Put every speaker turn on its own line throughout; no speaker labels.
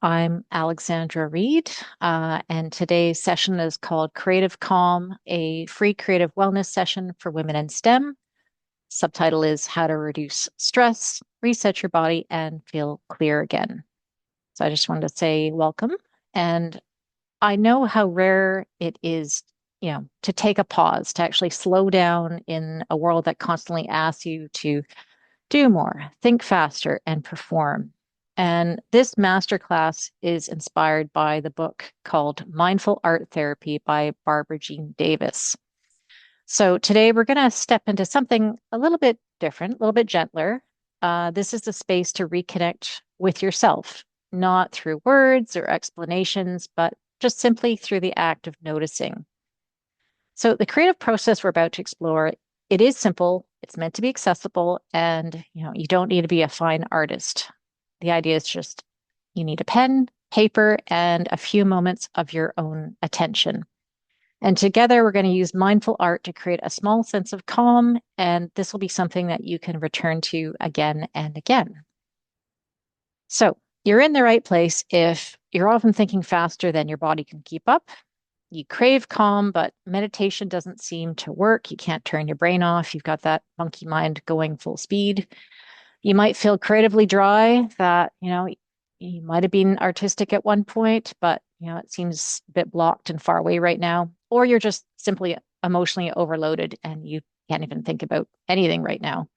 I'm Alexandra Reid, and today's session is called Creative Calm, a free creative wellness session for women in STEM. Subtitle is How to Reduce Stress, Reset Your Body, and Feel Clear Again. So I just wanted to say welcome. And I know how rare it is, to take a pause, to actually slow down in a world that constantly asks you to do more, think faster, and perform. And this masterclass is inspired by the book called Mindful Art Therapy by Barbara Jean Davis. So today we're going to step into something a little bit different, a little bit gentler. This is the space to reconnect with yourself, not through words or explanations, but just simply through the act of noticing. So the creative process we're about to explore, it is simple, it's meant to be accessible, and you don't need to be a fine artist. The idea is just you need a pen, paper, and a few moments of your own attention. And together we're going to use mindful art to create a small sense of calm, and this will be something that you can return to again and again. So you're in the right place if you're often thinking faster than your body can keep up. You crave calm, but meditation doesn't seem to work. You can't turn your brain off. You've got that monkey mind going full speed. You might feel creatively dry, that, you might have been artistic at one point, but, it seems a bit blocked and far away right now. Or you're just simply emotionally overloaded and you can't even think about anything right now.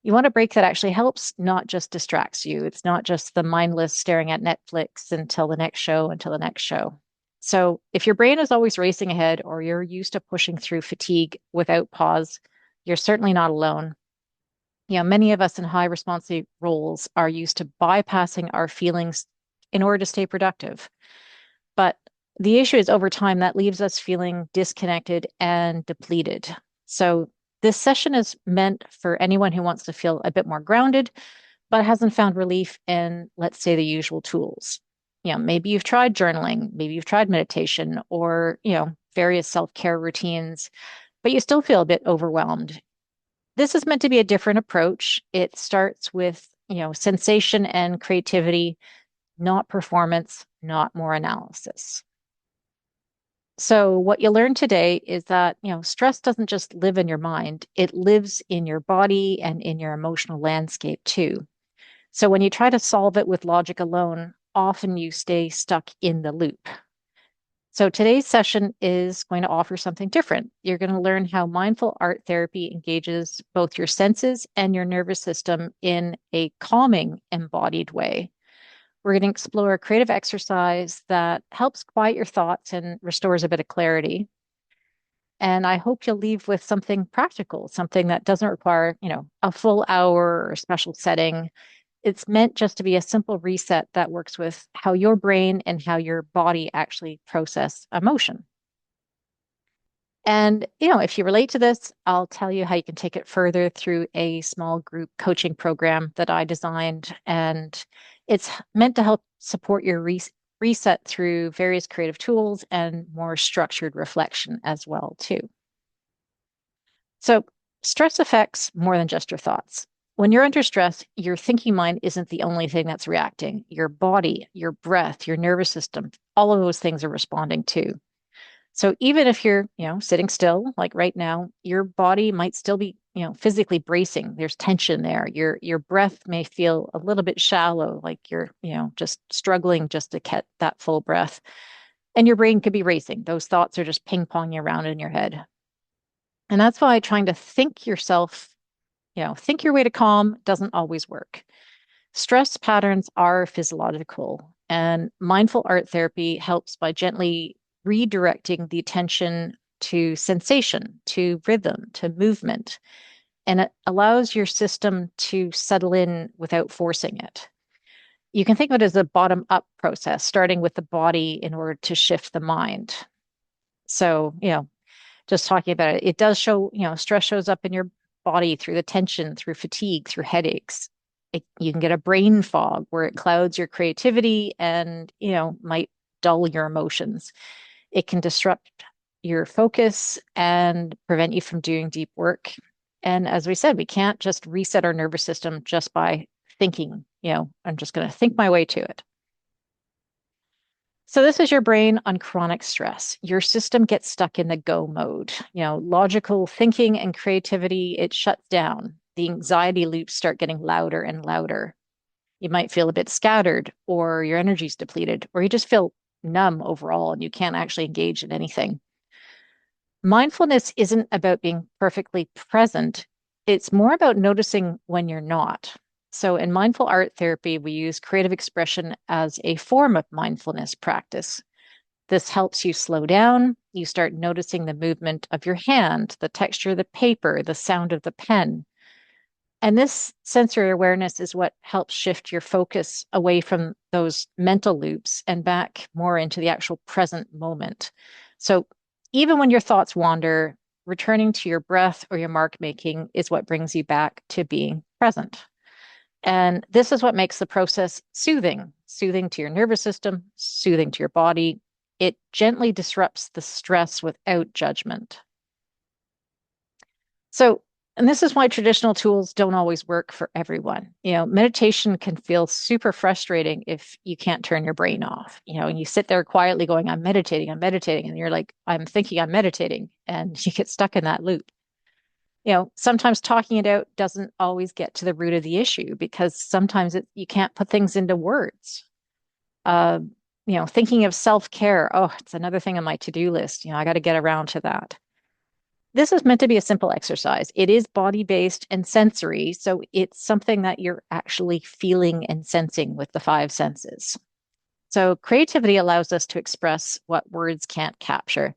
You want a break that actually helps, not just distracts you. It's not just the mindless staring at Netflix until the next show, until the next show. So if your brain is always racing ahead or you're used to pushing through fatigue without pause, you're certainly not alone. Many of us in high responsive roles are used to bypassing our feelings in order to stay productive. But the issue is over time that leaves us feeling disconnected and depleted. So this session is meant for anyone who wants to feel a bit more grounded, but hasn't found relief in, let's say, the usual tools. Maybe you've tried journaling, maybe you've tried meditation or, various self-care routines, but you still feel a bit overwhelmed. This is meant to be a different approach. It starts with, sensation and creativity, not performance, not more analysis. So what you learn today is that, stress doesn't just live in your mind, it lives in your body and in your emotional landscape too. So when you try to solve it with logic alone, often you stay stuck in the loop. So today's session is going to offer something different. You're going to learn how mindful art therapy engages both your senses and your nervous system in a calming, embodied way. We're going to explore a creative exercise that helps quiet your thoughts and restores a bit of clarity. And I hope you'll leave with something practical, something that doesn't require, a full hour or a special setting. It's meant just to be a simple reset that works with how your brain and how your body actually process emotion. And, if you relate to this, I'll tell you how you can take it further through a small group coaching program that I designed. And it's meant to help support your reset through various creative tools and more structured reflection as well, too. So stress affects more than just your thoughts. When you're under stress, your thinking mind isn't the only thing that's reacting. Your body, your breath, your nervous system, all of those things are responding too. So even if you're, sitting still, like right now, your body might still be, physically bracing. There's tension there. Your breath may feel a little bit shallow, like you're, just struggling just to get that full breath. And your brain could be racing. Those thoughts are just ping-ponging around in your head. And that's why trying to think your way to calm doesn't always work. Stress patterns are physiological, and mindful art therapy helps by gently redirecting the attention to sensation, to rhythm, to movement, and it allows your system to settle in without forcing it. You can think of it as a bottom up process, starting with the body in order to shift the mind. So, just talking about it, it does show, stress shows up in your body through the tension, through fatigue, through headaches. You can get a brain fog where it clouds your creativity and, might dull your emotions. It can disrupt your focus and prevent you from doing deep work. And as we said, we can't just reset our nervous system just by thinking, I'm just going to think my way to it. So this is your brain on chronic stress. Your system gets stuck in the go mode. Logical thinking and creativity, it shuts down. The anxiety loops start getting louder and louder. You might feel a bit scattered, or your energy's depleted, or you just feel numb overall and you can't actually engage in anything. Mindfulness isn't about being perfectly present. It's more about noticing when you're not. So in mindful art therapy, we use creative expression as a form of mindfulness practice. This helps you slow down. You start noticing the movement of your hand, the texture of the paper, the sound of the pen. And this sensory awareness is what helps shift your focus away from those mental loops and back more into the actual present moment. So even when your thoughts wander, returning to your breath or your mark making is what brings you back to being present. And this is what makes the process soothing, soothing to your nervous system, soothing to your body. It gently disrupts the stress without judgment. So, and this is why traditional tools don't always work for everyone. Meditation can feel super frustrating if you can't turn your brain off. And you sit there quietly going, I'm meditating. And you're like, I'm thinking I'm meditating. And you get stuck in that loop. Sometimes talking it out doesn't always get to the root of the issue because sometimes you can't put things into words. Uh, Thinking of self-care. Oh, it's another thing on my to-do list. I got to get around to that. This is meant to be a simple exercise. It is body-based and sensory, so it's something that you're actually feeling and sensing with the five senses. So creativity allows us to express what words can't capture.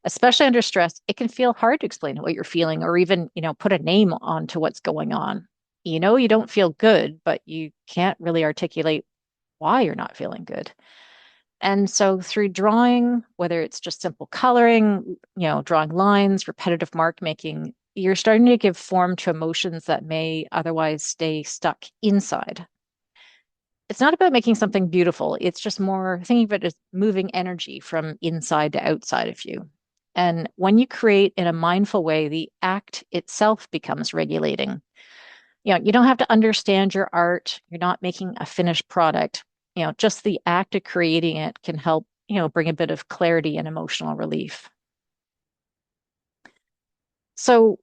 Especially under stress, it can feel hard to explain what you're feeling or even, put a name onto what's going on. You don't feel good, but you can't really articulate why you're not feeling good. And so through drawing, whether it's just simple coloring, drawing lines, repetitive mark making, you're starting to give form to emotions that may otherwise stay stuck inside. It's not about making something beautiful. It's just more thinking of it as moving energy from inside to outside of you. And when you create in a mindful way, the act itself becomes regulating. You don't have to understand your art. You're not making a finished product. Just the act of creating it can help, bring a bit of clarity and emotional relief. So,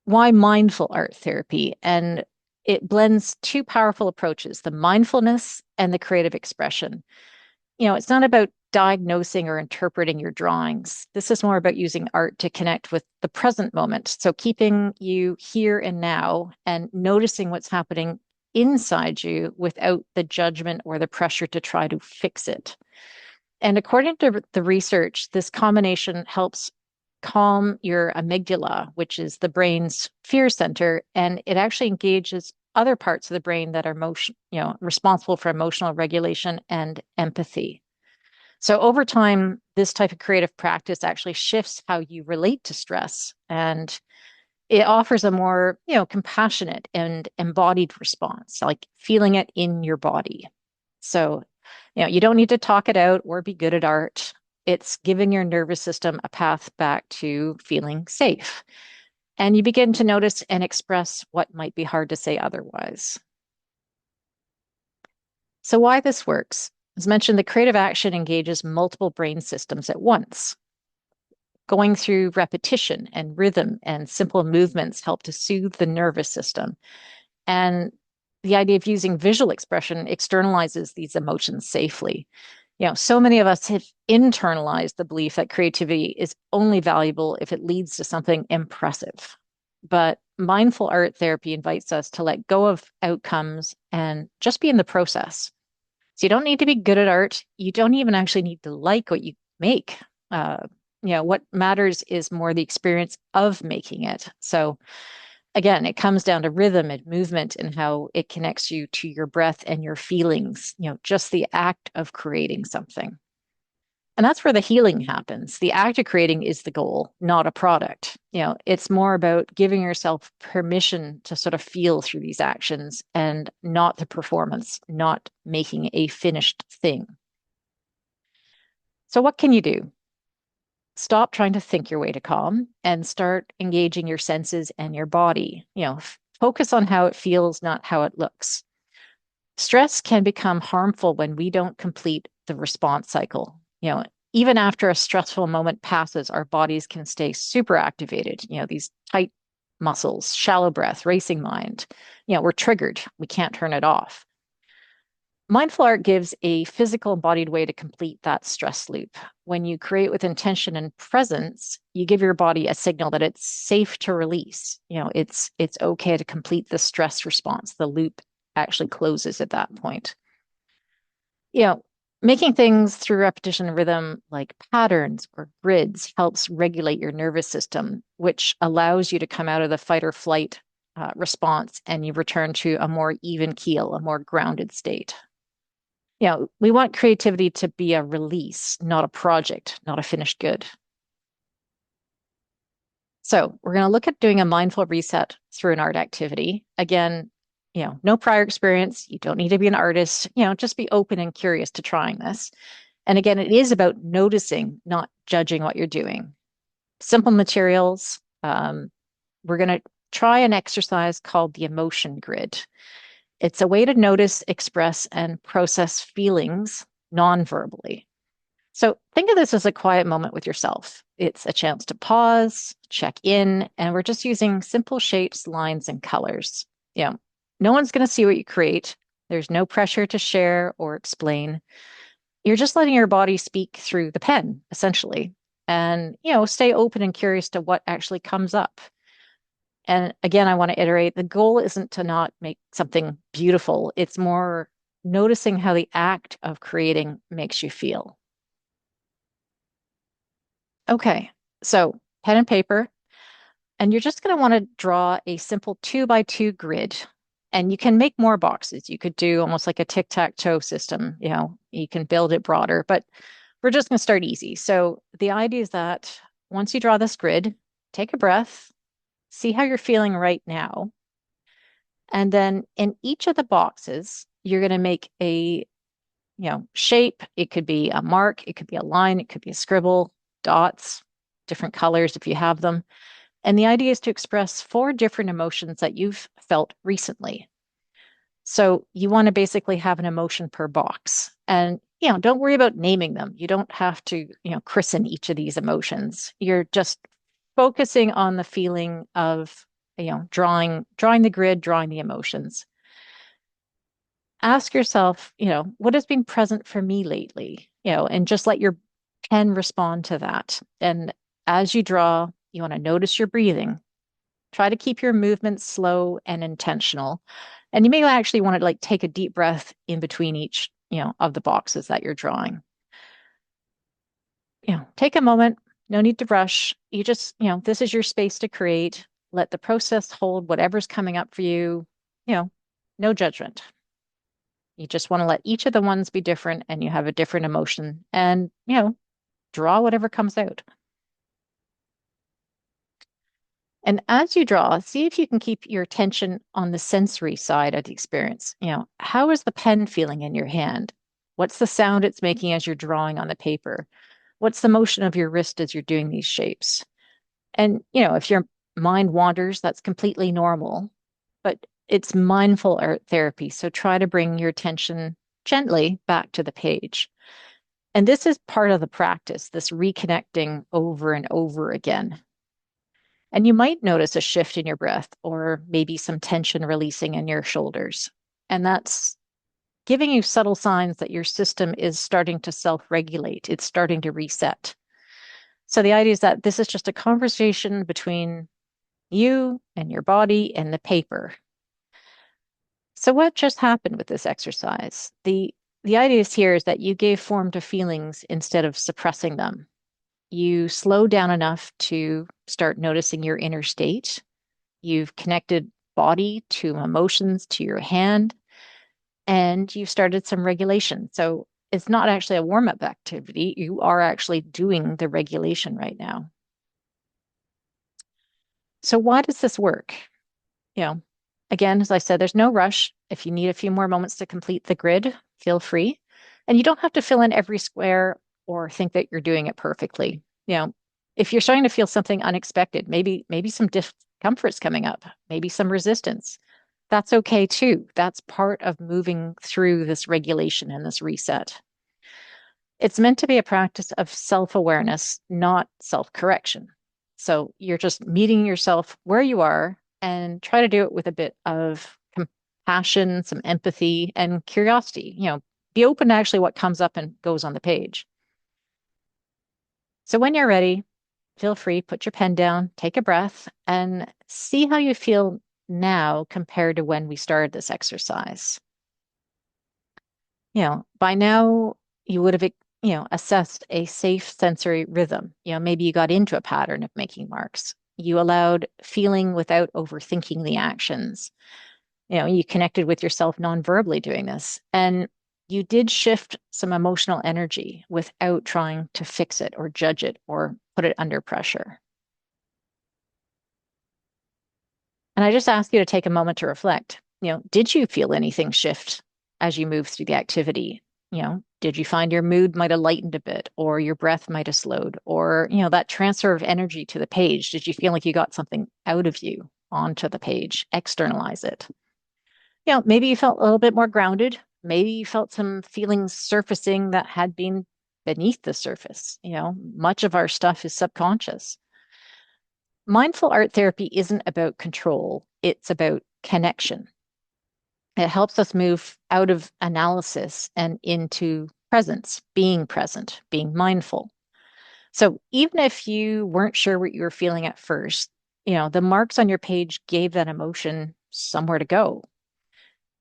why mindful art therapy? And it blends two powerful approaches, the mindfulness and the creative expression. It's not about diagnosing or interpreting your drawings. This is more about using art to connect with the present moment. So keeping you here and now and noticing what's happening inside you without the judgment or the pressure to try to fix it. And according to the research, this combination helps calm your amygdala, which is the brain's fear center, and it actually engages other parts of the brain that are responsible for emotional regulation and empathy. So over time, this type of creative practice actually shifts how you relate to stress, and it offers a more, compassionate and embodied response, like feeling it in your body. So, you don't need to talk it out or be good at art. It's giving your nervous system a path back to feeling safe. And you begin to notice and express what might be hard to say otherwise. So, why this works? As mentioned, the creative action engages multiple brain systems at once. Going through repetition and rhythm and simple movements help to soothe the nervous system. And the idea of using visual expression externalizes these emotions safely. So many of us have internalized the belief that creativity is only valuable if it leads to something impressive. But mindful art therapy invites us to let go of outcomes and just be in the process. So you don't need to be good at art. You don't even actually need to like what you make. Uh, what matters is more the experience of making it. So again, it comes down to rhythm and movement and how it connects you to your breath and your feelings, just the act of creating something. And that's where the healing happens. The act of creating is the goal, not a product. It's more about giving yourself permission to sort of feel through these actions and not the performance, not making a finished thing. So, what can you do? Stop trying to think your way to calm and start engaging your senses and your body. Focus on how it feels, not how it looks. Stress can become harmful when we don't complete the response cycle. You know, even after a stressful moment passes, our bodies can stay super activated. You know, these tight muscles, shallow breath, racing mind. You know, we're triggered. We can't turn it off. Mindful art gives a physical embodied way to complete that stress loop. When you create with intention and presence, you give your body a signal that it's safe to release. You know, it's okay to complete the stress response. The loop actually closes at that point. You know, making things through repetition and rhythm like patterns or grids helps regulate your nervous system, which allows you to come out of the fight or flight response and you return to a more even keel, a more grounded state. You know, we want creativity to be a release, not a project, not a finished good. So we're going to look at doing a mindful reset through an art activity. Again, you know, no prior experience. You don't need to be an artist. You know, just be open and curious to trying this. And again, it is about noticing, not judging what you're doing. Simple materials. We're going to try an exercise called the emotion grid. It's a way to notice, express, and process feelings non-verbally. So think of this as a quiet moment with yourself. It's a chance to pause, check in, and we're just using simple shapes, lines, and colors. You know, no one's going to see what you create. There's no pressure to share or explain. You're just letting your body speak through the pen, essentially. And, you know, stay open and curious to what actually comes up. And again, I want to iterate the goal isn't to not make something beautiful, it's more noticing how the act of creating makes you feel. Okay, so pen and paper, and you're just going to want to draw a simple 2 by 2 grid. And you can make more boxes. You could do almost like a tic-tac-toe system. You know, you can build it broader, but we're just going to start easy. So the idea is that once you draw this grid, take a breath, see how you're feeling right now. And then in each of the boxes, you're going to make a, you know, shape. It could be a mark, it could be a line, it could be a scribble, dots, different colors if you have them. And the idea is to express 4 different emotions that you've felt recently. So you want to basically have an emotion per box. And, you know, don't worry about naming them. You don't have to, you know, christen each of these emotions. You're just focusing on the feeling of, you know, drawing the grid, drawing the emotions. Ask yourself, you know, what has been present for me lately? You know, and just let your pen respond to that. And as you draw, you want to notice your breathing. Try to keep your movements slow and intentional. And you may actually want to like take a deep breath in between each, you know, of the boxes that you're drawing. You know, take a moment, no need to rush. You just, you know, this is your space to create. Let the process hold whatever's coming up for you, you know, no judgment. You just want to let each of the ones be different and you have a different emotion and, you know, draw whatever comes out. And as you draw, see if you can keep your attention on the sensory side of the experience. You know, how is the pen feeling in your hand? What's the sound it's making as you're drawing on the paper? What's the motion of your wrist as you're doing these shapes? And, you know, if your mind wanders, that's completely normal, but it's mindful art therapy. So try to bring your attention gently back to the page. And this is part of the practice, this reconnecting over and over again. And you might notice a shift in your breath or maybe some tension releasing in your shoulders. And that's giving you subtle signs that your system is starting to self-regulate. It's starting to reset. So the idea is that this is just a conversation between you and your body and the paper. So what just happened with this exercise? The idea here is that you gave form to feelings instead of suppressing them. You slowed down enough to start noticing your inner state. You've connected body to emotions to your hand, and you've started some regulation. So it's not actually a warm-up activity. You are actually doing the regulation right now. So why does this work? You know, again, as I said, there's no rush. If you need a few more moments to complete the grid, feel free. And you don't have to fill in every square or think that you're doing it perfectly. You know, if you're starting to feel something unexpected, maybe some discomfort's coming up, maybe some resistance, that's okay too. That's part of moving through this regulation and this reset. It's meant to be a practice of self-awareness, not self-correction. So you're just meeting yourself where you are and try to do it with a bit of compassion, some empathy, and curiosity. Be open to actually what comes up and goes on the page. So when you're ready, feel free, put your pen down, take a breath, and see how you feel now compared to when we started this exercise. By now you would have, assessed a safe sensory rhythm. Maybe you got into a pattern of making marks. You allowed feeling without overthinking the actions. You connected with yourself non-verbally doing this. And you did shift some emotional energy without trying to fix it or judge it or put it under pressure. And I just ask you to take a moment to reflect. Did you feel anything shift as you moved through the activity? Did you find your mood might have lightened a bit, or your breath might have slowed, or, that transfer of energy to the page? Did you feel like you got something out of you onto the page, externalize it? Maybe you felt a little bit more grounded. Maybe you felt some feelings surfacing that had been beneath the surface. Much of our stuff is subconscious. Mindful art therapy isn't about control, it's about connection. It helps us move out of analysis and into presence, being mindful. So even if you weren't sure what you were feeling at first, the marks on your page gave that emotion somewhere to go.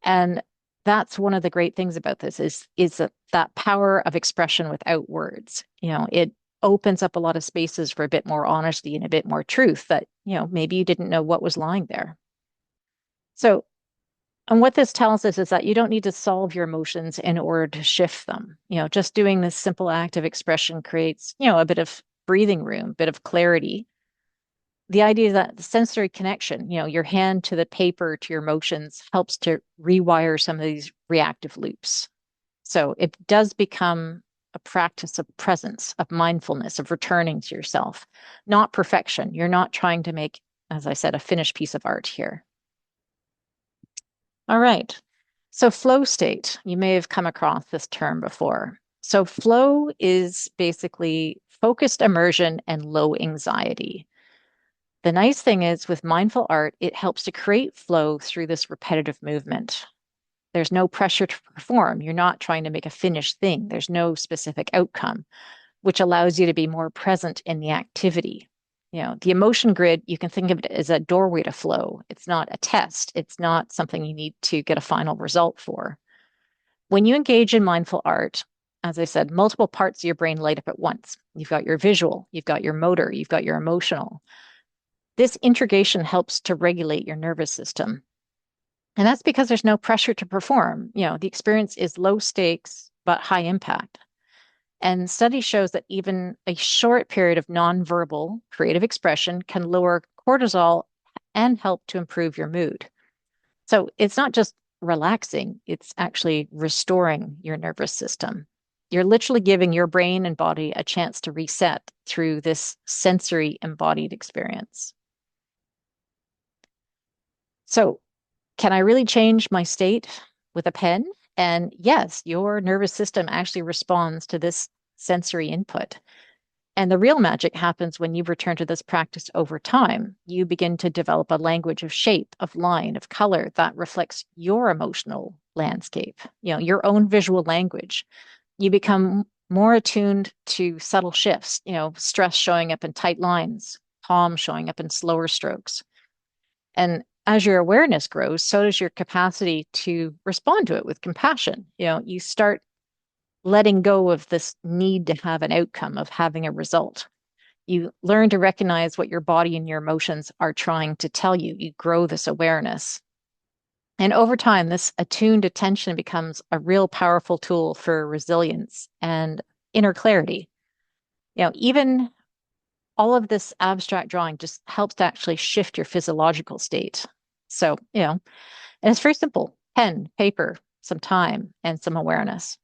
And that's one of the great things about this is that power of expression without words. It opens up a lot of spaces for a bit more honesty and a bit more truth that, maybe you didn't know what was lying there. So, and what this tells us is that you don't need to solve your emotions in order to shift them. Just doing this simple act of expression creates, a bit of breathing room, a bit of clarity. The idea that the sensory connection, your hand to the paper, to your emotions, helps to rewire some of these reactive loops. So it does become a practice of presence, of mindfulness, of returning to yourself, not perfection. You're not trying to make, as I said, a finished piece of art here. All right. So flow state, you may have come across this term before. So flow is basically focused immersion and low anxiety. The nice thing is with mindful art, it helps to create flow through this repetitive movement. There's no pressure to perform. You're not trying to make a finished thing. There's no specific outcome, which allows you to be more present in the activity. The emotion grid, you can think of it as a doorway to flow. It's not a test. It's not something you need to get a final result for. When you engage in mindful art, as I said, multiple parts of your brain light up at once. You've got your visual, you've got your motor, you've got your emotional. This integration helps to regulate your nervous system. And that's because there's no pressure to perform. The experience is low stakes, but high impact. And study shows that even a short period of nonverbal creative expression can lower cortisol and help to improve your mood. So it's not just relaxing, it's actually restoring your nervous system. You're literally giving your brain and body a chance to reset through this sensory embodied experience. So, can I really change my state with a pen? And yes, your nervous system actually responds to this sensory input. And the real magic happens when you return to this practice over time. You begin to develop a language of shape, of line, of color that reflects your emotional landscape, your own visual language. You become more attuned to subtle shifts, stress showing up in tight lines, calm showing up in slower strokes. And as your awareness grows, so does your capacity to respond to it with compassion. You start letting go of this need to have an outcome, of having a result. You learn to recognize what your body and your emotions are trying to tell you. You grow this awareness. And over time, this attuned attention becomes a real powerful tool for resilience and inner clarity. Even all of this abstract drawing just helps to actually shift your physiological state. So, and it's very simple: pen, paper, some time, and some awareness.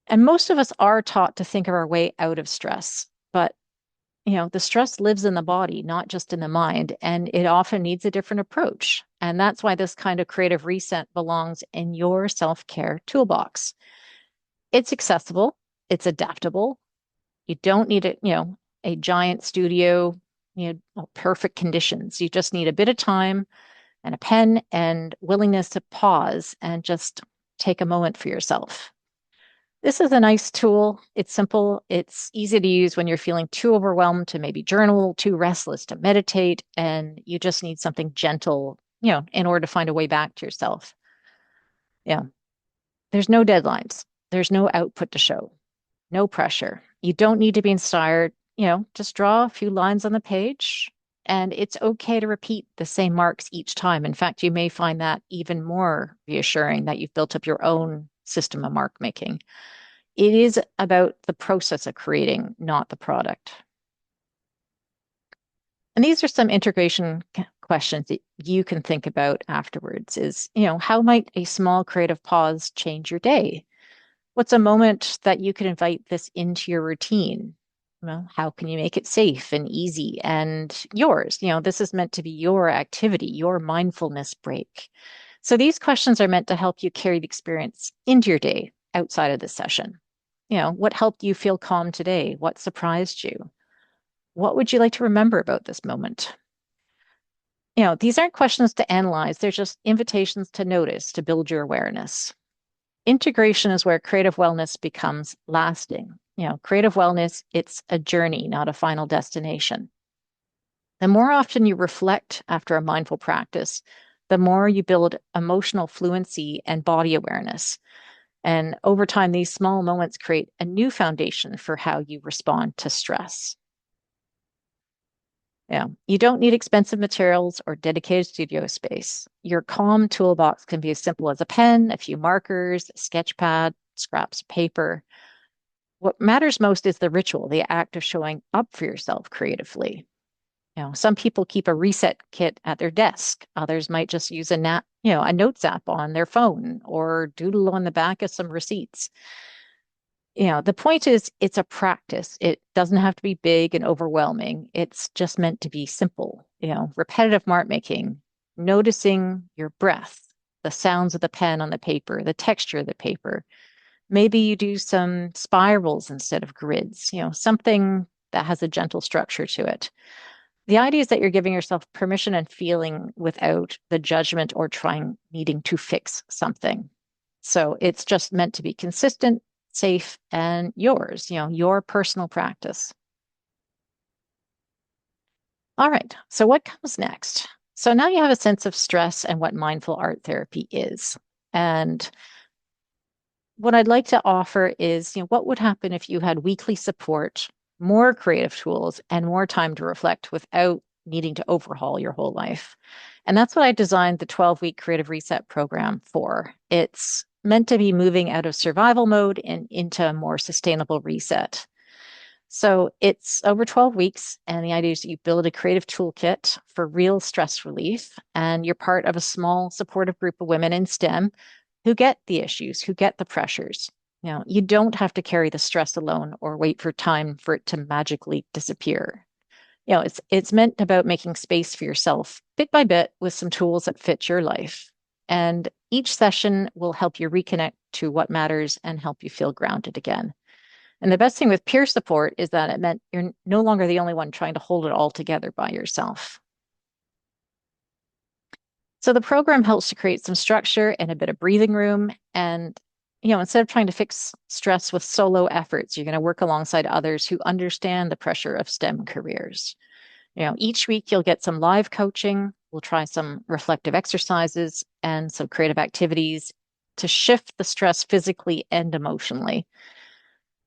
And most of us are taught to think of our way out of stress, but The stress lives in the body, not just in the mind, and it often needs a different approach. And that's why this kind of creative reset belongs in your self-care toolbox. It's accessible, it's adaptable. You don't need a giant studio, perfect conditions. You just need a bit of time and a pen and willingness to pause and just take a moment for yourself. This is a nice tool. It's simple. It's easy to use when you're feeling too overwhelmed to maybe journal, too restless to meditate, and you just need something gentle, in order to find a way back to yourself. Yeah. There's no deadlines. There's no output to show, no pressure. You don't need to be inspired. Just draw a few lines on the page, and it's okay to repeat the same marks each time. In fact, you may find that even more reassuring that you've built up your own system of mark making. It is about the process of creating, not the product. And these are some integration questions that you can think about afterwards is, how might a small creative pause change your day? What's a moment that you could invite this into your routine? Well, how can you make it safe and easy and yours? This is meant to be your activity, your mindfulness break. So these questions are meant to help you carry the experience into your day outside of the session. What helped you feel calm today? What surprised you? What would you like to remember about this moment? These aren't questions to analyze, they're just invitations to notice, to build your awareness. Integration is where creative wellness becomes lasting. Creative wellness, it's a journey, not a final destination. The more often you reflect after a mindful practice, the more you build emotional fluency and body awareness. And over time, these small moments create a new foundation for how you respond to stress. Yeah, you don't need expensive materials or dedicated studio space. Your calm toolbox can be as simple as a pen, a few markers, a sketch pad, scraps of paper. What matters most is the ritual, the act of showing up for yourself creatively. Some people keep a reset kit at their desk. Others might just use a notes app on their phone or doodle on the back of some receipts. The point is it's a practice. It doesn't have to be big and overwhelming. It's just meant to be simple, repetitive mark making, noticing your breath, the sounds of the pen on the paper, the texture of the paper. Maybe you do some spirals instead of grids, something that has a gentle structure to it. The idea is that you're giving yourself permission and feeling without the judgment or needing to fix something. So it's just meant to be consistent, safe, and yours, your personal practice. All right. So what comes next? So now you have a sense of stress and what mindful art therapy is. And what I'd like to offer is, what would happen if you had weekly support, more creative tools, and more time to reflect without needing to overhaul your whole life? And that's what I designed the 12-week Creative Reset program for. It's meant to be moving out of survival mode and into a more sustainable reset. So it's over 12 weeks, and the idea is that you build a creative toolkit for real stress relief, and you're part of a small supportive group of women in STEM who get the issues, who get the pressures. You don't have to carry the stress alone or wait for time for it to magically disappear. It's meant about making space for yourself bit by bit with some tools that fit your life. And each session will help you reconnect to what matters and help you feel grounded again. And the best thing with peer support is that it meant you're no longer the only one trying to hold it all together by yourself. So the program helps to create some structure and a bit of breathing room. And, instead of trying to fix stress with solo efforts, you're going to work alongside others who understand the pressure of STEM careers. Each week you'll get some live coaching. We'll try some reflective exercises and some creative activities to shift the stress physically and emotionally.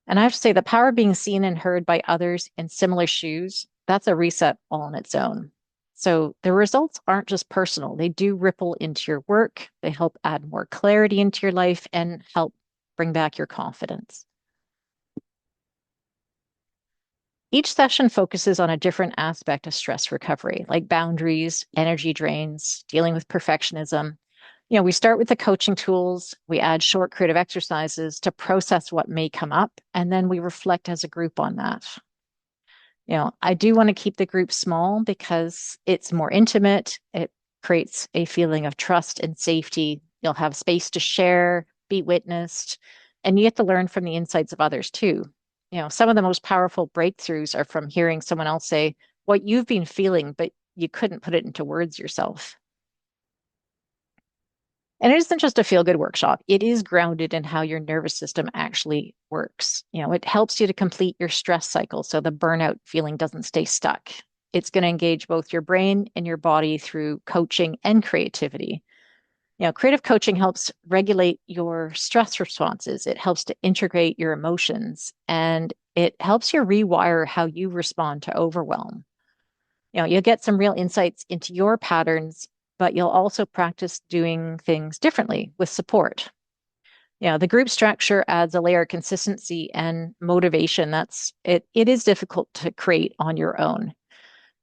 And I have to say, the power of being seen and heard by others in similar shoes, that's a reset all on its own. So the results aren't just personal, they do ripple into your work. They help add more clarity into your life and help bring back your confidence. Each session focuses on a different aspect of stress recovery, like boundaries, energy drains, dealing with perfectionism. We start with the coaching tools, we add short creative exercises to process what may come up, and then we reflect as a group on that. I do want to keep the group small because it's more intimate. It creates a feeling of trust and safety. You'll have space to share, be witnessed, and you get to learn from the insights of others too. Some of the most powerful breakthroughs are from hearing someone else say what you've been feeling, but you couldn't put it into words yourself. And it isn't just a feel good workshop. It is grounded in how your nervous system actually works. It helps you to complete your stress cycle so the burnout feeling doesn't stay stuck. It's going to engage both your brain and your body through coaching and creativity. Creative coaching helps regulate your stress responses. It helps to integrate your emotions and it helps you rewire how you respond to overwhelm. You'll get some real insights into your patterns, but you'll also practice doing things differently with support. The group structure adds a layer of consistency and motivation. It is difficult to create on your own.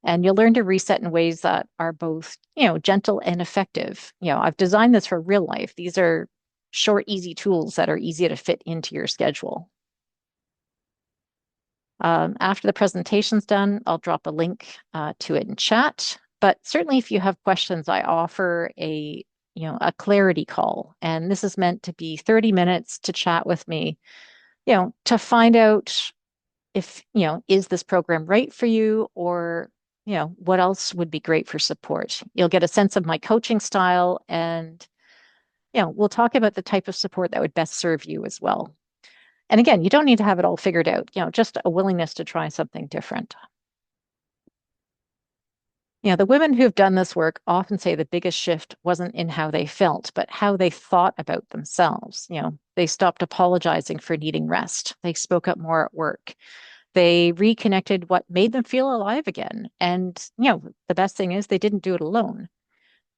And you'll learn to reset in ways that are both, gentle and effective. I've designed this for real life. These are short, easy tools that are easy to fit into your schedule. After the presentation's done, I'll drop a link to it in chat. But certainly, if you have questions, I offer a clarity call, and this is meant to be 30 minutes to chat with me, to find out if is this program right for you, or what else would be great for support. You'll get a sense of my coaching style, and we'll talk about the type of support that would best serve you as well. And again, you don't need to have it all figured out, just a willingness to try something different. The women who've done this work often say the biggest shift wasn't in how they felt, but how they thought about themselves. They stopped apologizing for needing rest. They spoke up more at work. They reconnected what made them feel alive again. And, the best thing is they didn't do it alone.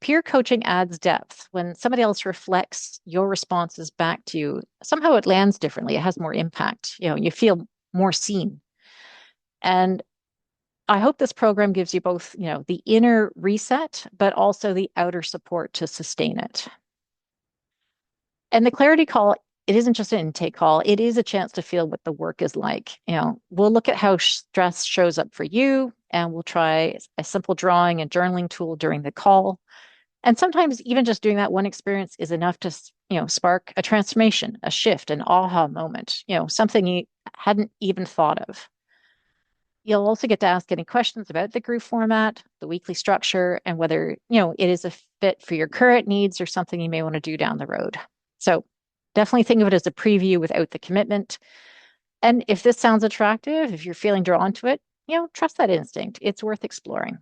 Peer coaching adds depth. When somebody else reflects your responses back to you, somehow it lands differently. It has more impact. You feel more seen. And I hope this program gives you both, the inner reset, but also the outer support to sustain it. And the clarity call, it isn't just an intake call, it is a chance to feel what the work is like. We'll look at how stress shows up for you, and we'll try a simple drawing and journaling tool during the call. And sometimes even just doing that one experience is enough to, spark a transformation, a shift, an aha moment, something you hadn't even thought of. You'll also get to ask any questions about the group format, the weekly structure, and whether, it is a fit for your current needs or something you may want to do down the road. So definitely think of it as a preview without the commitment. And if this sounds attractive, if you're feeling drawn to it, trust that instinct. It's worth exploring.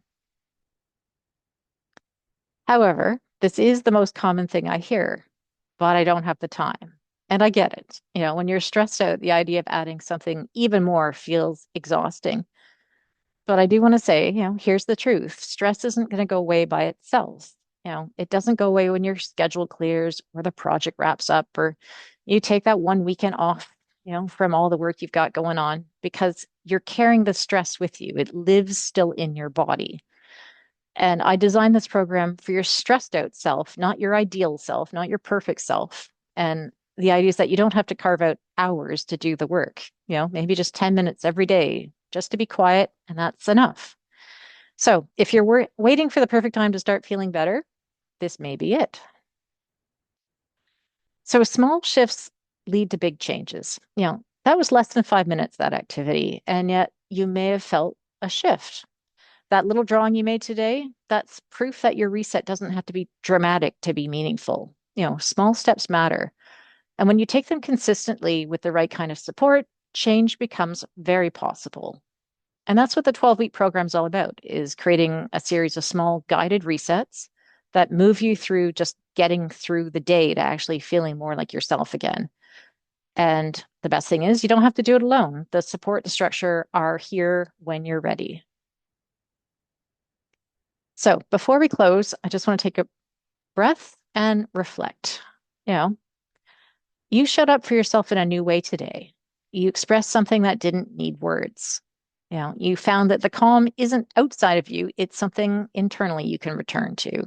However, this is the most common thing I hear, but I don't have the time. And I get it. When you're stressed out, the idea of adding something even more feels exhausting. But I do want to say, here's the truth. Stress isn't going to go away by itself. It doesn't go away when your schedule clears or the project wraps up or you take that one weekend off, from all the work you've got going on because you're carrying the stress with you. It lives still in your body. And I designed this program for your stressed out self, not your ideal self, not your perfect self. And the idea is that you don't have to carve out hours to do the work, maybe just 10 minutes every day just to be quiet, and that's enough. So if you're waiting for the perfect time to start feeling better, this may be it. So small shifts lead to big changes. That was less than 5 minutes, that activity, and yet you may have felt a shift. That little drawing you made today, that's proof that your reset doesn't have to be dramatic to be meaningful. Small steps matter. And when you take them consistently with the right kind of support, change becomes very possible. And that's what the 12-week program is all about, is creating a series of small guided resets that move you through just getting through the day to actually feeling more like yourself again. And the best thing is you don't have to do it alone. The support, the structure are here when you're ready. So before we close, I just want to take a breath and reflect. You know, you showed up for yourself in a new way today. You expressed something that didn't need words. You found that the calm isn't outside of you, it's something internally you can return to.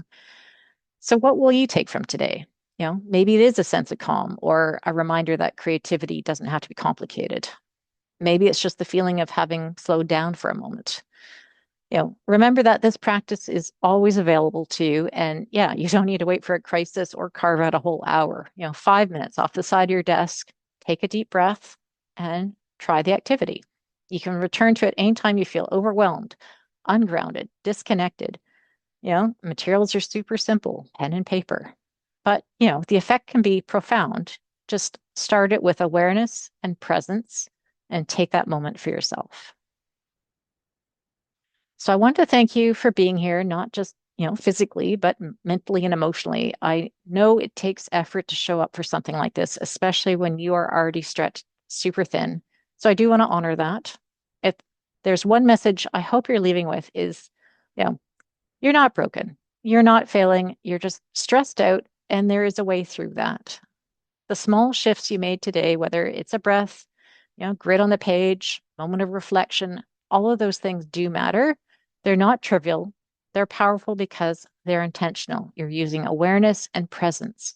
So what will you take from today? Maybe it is a sense of calm or a reminder that creativity doesn't have to be complicated. Maybe it's just the feeling of having slowed down for a moment. Remember that this practice is always available to you. And yeah, you don't need to wait for a crisis or carve out a whole hour. 5 minutes off the side of your desk, take a deep breath and try the activity. You can return to it anytime you feel overwhelmed, ungrounded, disconnected. Materials are super simple, pen and paper. But, the effect can be profound. Just start it with awareness and presence and take that moment for yourself. So I want to thank you for being here, not just, physically, but mentally and emotionally. I know it takes effort to show up for something like this, especially when you are already stretched super thin. So I do want to honor that. If there's one message I hope you're leaving with is, you know, you're not broken. You're not failing. You're just stressed out, and there is a way through that. The small shifts you made today, whether it's a breath, grid on the page, moment of reflection, all of those things do matter. They're not trivial. They're powerful because they're intentional. You're using awareness and presence.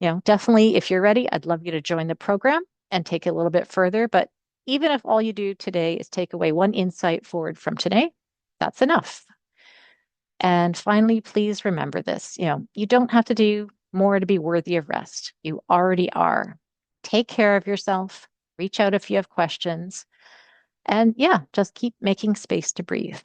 Definitely, if you're ready, I'd love you to join the program and take it a little bit further. But even if all you do today is take away one insight forward from today, that's enough. And finally, please remember this, you don't have to do more to be worthy of rest. You already are. Take care of yourself, reach out if you have questions, and yeah, just keep making space to breathe.